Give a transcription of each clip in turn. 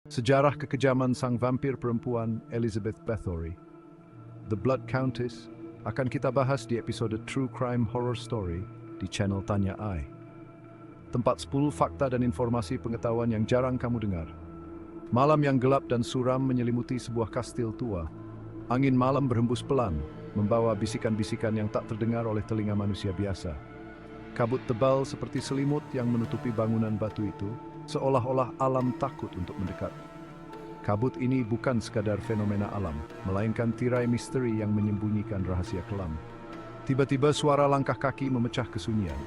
Sejarah kekejaman sang vampir perempuan Elizabeth Bathory, The Blood Countess, akan kita bahas di episode True Crime Horror Story di channel Tanya Ai. Tempat 10 fakta dan informasi pengetahuan yang jarang kamu dengar. Malam yang gelap dan suram menyelimuti sebuah kastil tua. Angin malam berhembus pelan, membawa bisikan-bisikan yang tak terdengar oleh telinga manusia biasa. Kabut tebal seperti selimut yang menutupi bangunan batu itu, seolah-olah alam takut untuk mendekat. Kabut ini bukan sekadar fenomena alam, melainkan tirai misteri yang menyembunyikan rahasia kelam. Tiba-tiba suara langkah kaki memecah kesunyian.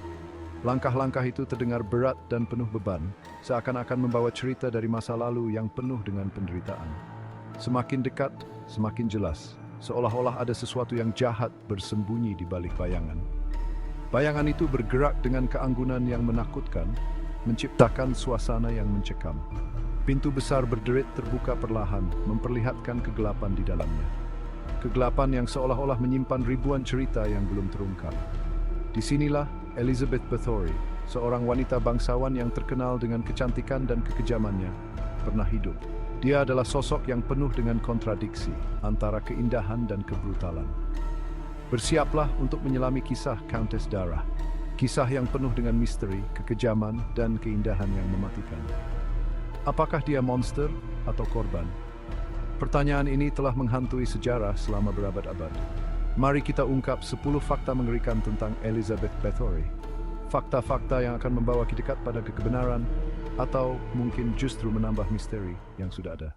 Langkah-langkah itu terdengar berat dan penuh beban, seakan-akan membawa cerita dari masa lalu yang penuh dengan penderitaan. Semakin dekat, semakin jelas, seolah-olah ada sesuatu yang jahat bersembunyi di balik bayangan. Bayangan itu bergerak dengan keanggunan yang menakutkan, menciptakan suasana yang mencekam. Pintu besar berderit terbuka perlahan, memperlihatkan kegelapan di dalamnya. Kegelapan yang seolah-olah menyimpan ribuan cerita yang belum terungkap. Disinilah Elizabeth Bathory, seorang wanita bangsawan yang terkenal dengan kecantikan dan kekejamannya, pernah hidup. Dia adalah sosok yang penuh dengan kontradiksi antara keindahan dan kebrutalan. Bersiaplah untuk menyelami kisah Countess Dara. Kisah yang penuh dengan misteri, kekejaman, dan keindahan yang mematikan. Apakah dia monster atau korban? Pertanyaan ini telah menghantui sejarah selama berabad-abad. Mari kita ungkap 10 fakta mengerikan tentang Elizabeth Bathory. Fakta-fakta yang akan membawa kita dekat pada kebenaran, atau mungkin justru menambah misteri yang sudah ada.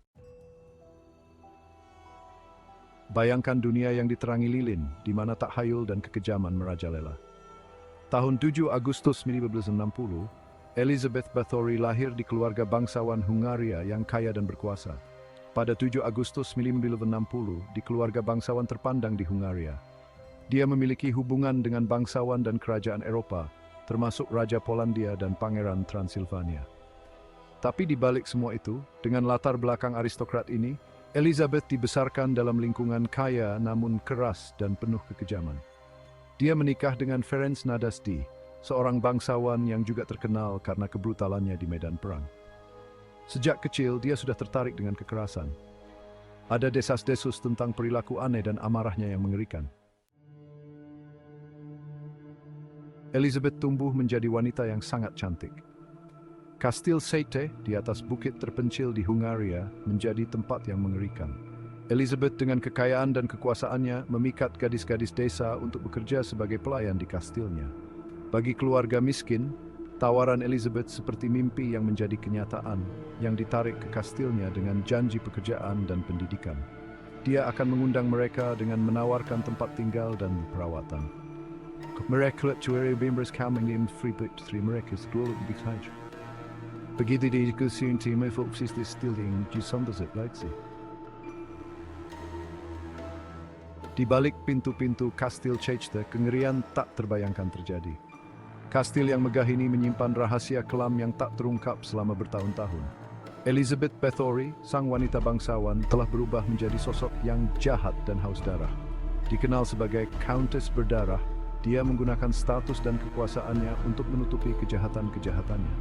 Bayangkan dunia yang diterangi lilin, di mana tak hayul dan kekejaman merajalela. Tahun 7 Agustus 1960, Elizabeth Bathory lahir di keluarga bangsawan Hungaria yang kaya dan berkuasa. Pada 7 Agustus 1960, di keluarga bangsawan terpandang di Hungaria. Dia memiliki hubungan dengan bangsawan dan kerajaan Eropa, termasuk Raja Polandia dan Pangeran Transilvania. Tapi di balik semua itu, dengan latar belakang aristokrat ini, Elizabeth dibesarkan dalam lingkungan kaya namun keras dan penuh kekejaman. Dia menikah dengan Ferenc Nadasdy, seorang bangsawan yang juga terkenal karena kebrutalannya di medan perang. Sejak kecil, dia sudah tertarik dengan kekerasan. Ada desas-desus tentang perilaku aneh dan amarahnya yang mengerikan. Elizabeth tumbuh menjadi wanita yang sangat cantik. Kastil Seyte di atas bukit terpencil di Hungaria menjadi tempat yang mengerikan. Elizabeth dengan kekayaan dan kekuasaannya memikat gadis-gadis desa untuk bekerja sebagai pelayan di kastilnya. Bagi keluarga miskin, tawaran Elizabeth seperti mimpi yang menjadi kenyataan, yang ditarik ke kastilnya dengan janji pekerjaan dan pendidikan. Dia akan mengundang mereka dengan menawarkan tempat tinggal dan perawatan. Mereka cuari bimbers coming in free but three mereka dulu lebih saja. Begitu di kusin tim fokus di stealing di Sonderset Leipzig. Di balik pintu-pintu Kastil Seyte, kengerian tak terbayangkan terjadi. Kastil yang megah ini menyimpan rahasia kelam yang tak terungkap selama bertahun-tahun. Elizabeth Bathory, sang wanita bangsawan, telah berubah menjadi sosok yang jahat dan haus darah. Dikenal sebagai Countess Berdarah, dia menggunakan status dan kekuasaannya untuk menutupi kejahatan-kejahatannya.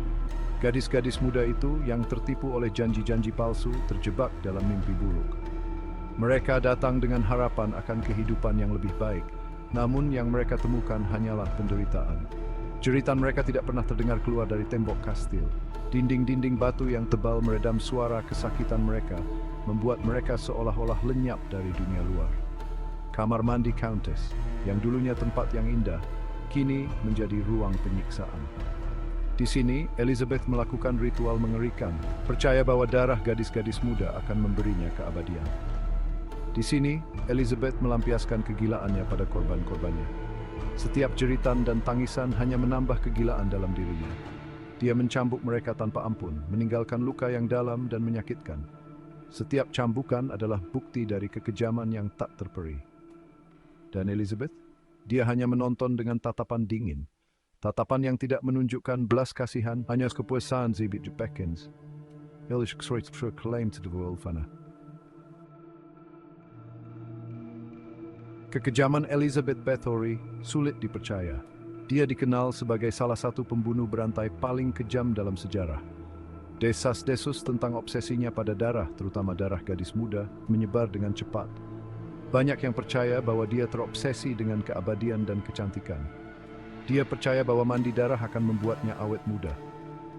Gadis-gadis muda itu yang tertipu oleh janji-janji palsu terjebak dalam mimpi buruk. Mereka datang dengan harapan akan kehidupan yang lebih baik, namun yang mereka temukan hanyalah penderitaan. Jeritan mereka tidak pernah terdengar keluar dari tembok kastil. Dinding-dinding batu yang tebal meredam suara kesakitan mereka, membuat mereka seolah-olah lenyap dari dunia luar. Kamar mandi Countess, yang dulunya tempat yang indah, kini menjadi ruang penyiksaan. Di sini, Elizabeth melakukan ritual mengerikan, percaya bahwa darah gadis-gadis muda akan memberinya keabadian. Di sini, Elizabeth melampiaskan kegilaannya pada korban-korbannya. Setiap jeritan dan tangisan hanya menambah kegilaan dalam dirinya. Dia mencambuk mereka tanpa ampun, meninggalkan luka yang dalam dan menyakitkan. Setiap cambukan adalah bukti dari kekejaman yang tak terperi. Dan Elizabeth, dia hanya menonton dengan tatapan dingin. Tatapan yang tidak menunjukkan belas kasihan, hanya kepuasan zibit jepekens. Elish Kreutz claim to the world fana. Kekejaman Elizabeth Bathory sulit dipercaya. Dia dikenal sebagai salah satu pembunuh berantai paling kejam dalam sejarah. Desas-desus tentang obsesinya pada darah, terutama darah gadis muda, menyebar dengan cepat. Banyak yang percaya bahwa dia terobsesi dengan keabadian dan kecantikan. Dia percaya bahwa mandi darah akan membuatnya awet muda.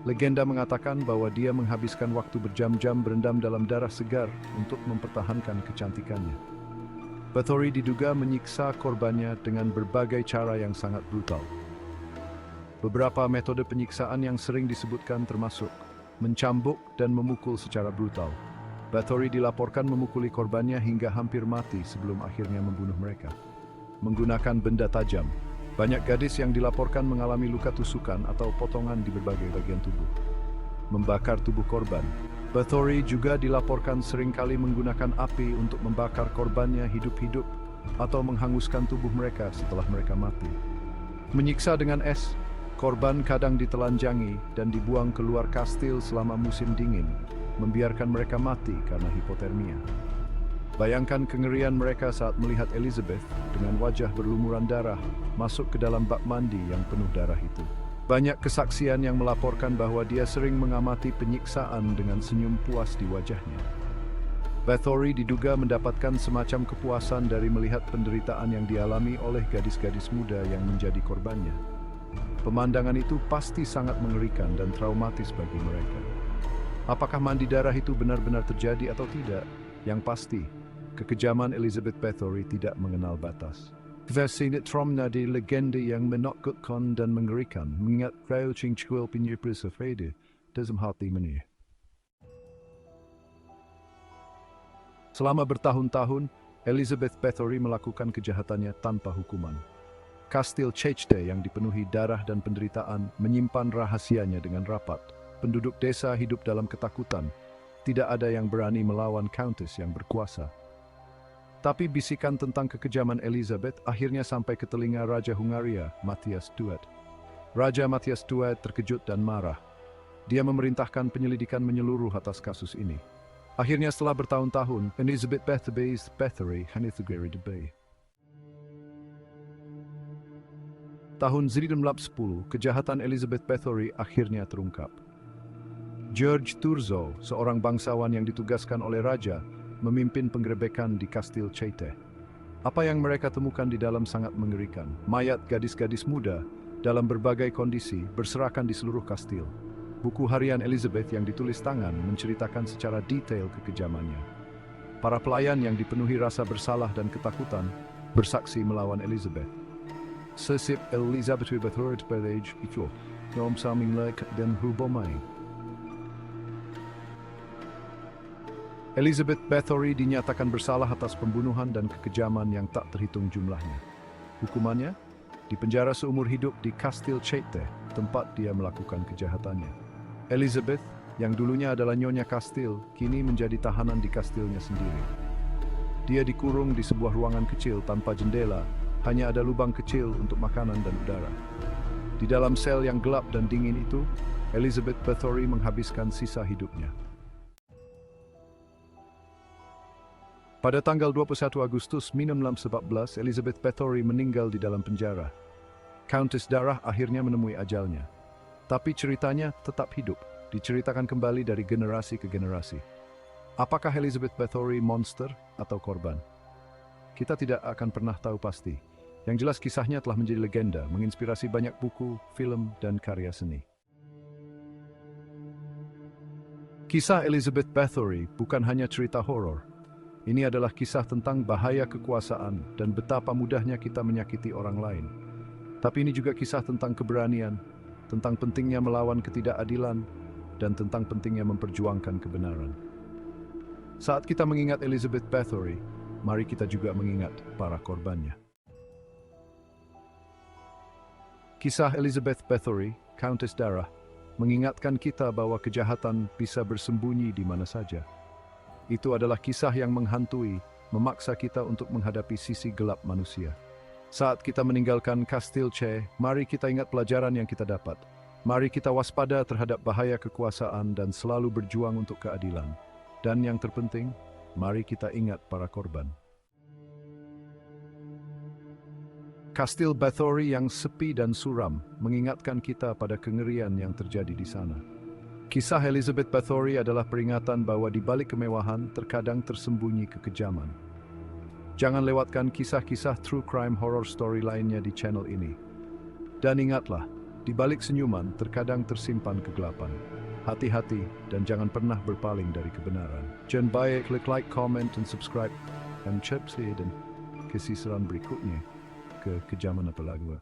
Legenda mengatakan bahwa dia menghabiskan waktu berjam-jam berendam dalam darah segar untuk mempertahankan kecantikannya. Bathory diduga menyiksa korbannya dengan berbagai cara yang sangat brutal. Beberapa metode penyiksaan yang sering disebutkan termasuk mencambuk dan memukul secara brutal. Bathory dilaporkan memukuli korbannya hingga hampir mati sebelum akhirnya membunuh mereka. Menggunakan benda tajam. Banyak gadis yang dilaporkan mengalami luka tusukan atau potongan di berbagai bagian tubuh. Membakar tubuh korban. Bathory juga dilaporkan seringkali menggunakan api untuk membakar korbannya hidup-hidup atau menghanguskan tubuh mereka setelah mereka mati. Menyiksa dengan es. Korban kadang ditelanjangi dan dibuang keluar kastil selama musim dingin, membiarkan mereka mati karena hipotermia. Bayangkan kengerian mereka saat melihat Elizabeth dengan wajah berlumuran darah masuk ke dalam bak mandi yang penuh darah itu. Banyak kesaksian yang melaporkan bahwa dia sering mengamati penyiksaan dengan senyum puas di wajahnya. Bathory diduga mendapatkan semacam kepuasan dari melihat penderitaan yang dialami oleh gadis-gadis muda yang menjadi korbannya. Pemandangan itu pasti sangat mengerikan dan traumatis bagi mereka. Apakah mandi darah itu benar-benar terjadi atau tidak? Yang pasti, kekejaman Elizabeth Bathory tidak mengenal batas. Sinetronnya di legenda yang menakutkan dan mengerikan, mengingat Crouching Chikuel Penyerpris Afrede dalam hati menir. Selama bertahun-tahun, Elizabeth Bathory melakukan kejahatannya tanpa hukuman. Kastil Chechte yang dipenuhi darah dan penderitaan menyimpan rahasianya dengan rapat. Penduduk desa hidup dalam ketakutan. Tidak ada yang berani melawan Countess yang berkuasa. Tapi bisikan tentang kekejaman Elizabeth akhirnya sampai ke telinga Raja Hungaria, Matthias II. Raja Matthias II terkejut dan marah. Dia memerintahkan penyelidikan menyeluruh atas kasus ini. Akhirnya setelah bertahun-tahun, Elizabeth Bathory hanya terjadi. Tahun 1910, kejahatan Elizabeth Bathory akhirnya terungkap. George Thurzo, seorang bangsawan yang ditugaskan oleh raja, memimpin penggerebekan di Kastil Chete. Apa yang mereka temukan di dalam sangat mengerikan. Mayat gadis-gadis muda dalam berbagai kondisi berserakan di seluruh kastil. Buku harian Elizabeth yang ditulis tangan menceritakan secara detail kekejamannya. Para pelayan yang dipenuhi rasa bersalah dan ketakutan bersaksi melawan Elizabeth. Sesip Elizabeth Bathory Pelage itu, Nom Saming Lek dan Hubomai. Elizabeth Bathory dinyatakan bersalah atas pembunuhan dan kekejaman yang tak terhitung jumlahnya. Hukumannya? Dipenjara seumur hidup di Kastil Chete, tempat dia melakukan kejahatannya. Elizabeth, yang dulunya adalah nyonya kastil, kini menjadi tahanan di kastilnya sendiri. Dia dikurung di sebuah ruangan kecil tanpa jendela, hanya ada lubang kecil untuk makanan dan udara. Di dalam sel yang gelap dan dingin itu, Elizabeth Bathory menghabiskan sisa hidupnya. Pada tanggal 21 Agustus 1914, Elizabeth Bathory meninggal di dalam penjara. Countess Darah akhirnya menemui ajalnya. Tapi ceritanya tetap hidup, diceritakan kembali dari generasi ke generasi. Apakah Elizabeth Bathory monster atau korban? Kita tidak akan pernah tahu pasti. Yang jelas kisahnya telah menjadi legenda, menginspirasi banyak buku, film, dan karya seni. Kisah Elizabeth Bathory bukan hanya cerita horor. Ini adalah kisah tentang bahaya kekuasaan dan betapa mudahnya kita menyakiti orang lain. Tapi ini juga kisah tentang keberanian, tentang pentingnya melawan ketidakadilan, dan tentang pentingnya memperjuangkan kebenaran. Saat kita mengingat Elizabeth Bathory, mari kita juga mengingat para korbannya. Kisah Elizabeth Bathory, Countess Darah, mengingatkan kita bahwa kejahatan bisa bersembunyi di mana saja. Itu adalah kisah yang menghantui, memaksa kita untuk menghadapi sisi gelap manusia. Saat kita meninggalkan Kastil Che, mari kita ingat pelajaran yang kita dapat. Mari kita waspada terhadap bahaya kekuasaan dan selalu berjuang untuk keadilan. Dan yang terpenting, mari kita ingat para korban. Kastil Bathory yang sepi dan suram mengingatkan kita pada kengerian yang terjadi di sana. Kisah Elizabeth Bathory adalah peringatan bahwa di balik kemewahan terkadang tersembunyi kekejaman. Jangan lewatkan kisah-kisah true crime horror story lainnya di channel ini. Dan ingatlah, di balik senyuman terkadang tersimpan kegelapan. Hati-hati dan jangan pernah berpaling dari kebenaran. Jangan baik, klik like, comment, dan subscribe. Dan cek dan kesisiran berikutnya ke kejaman apa lagi.